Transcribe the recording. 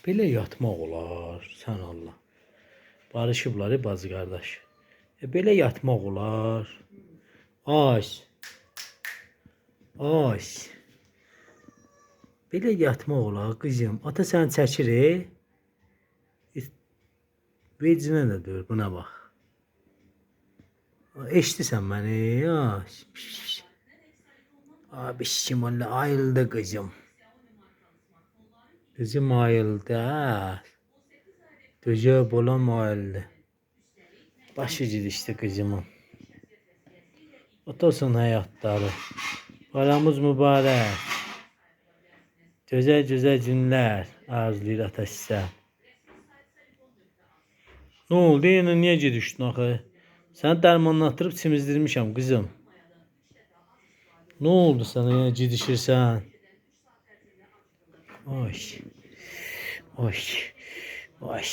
Belə yatmaq olar, sən Allah. Barışıblar bacı qardaş. Belə yatmaq olar. Ay. Ay. Belə yatmaq olar qızım. Ata sən çəkir. Vecinə də dur, buna bax. Eşidirsən məni? Ay. Abi şimalla ayıldı qızım. Qızım ayıldı. Gözü bolan ayıldı. Başı gidişdi qızımın. Otursun həyatları. Bayramımız mübarək. Gözəl günlər arzulayır ata sizə. Ne oldu? Yenə niyə gedişdin axı? Səni dərmanlatdırıb çimizdirmişəm qızım. Ne oldu sana yenə gedişirsən? Oy. Oy. Oy.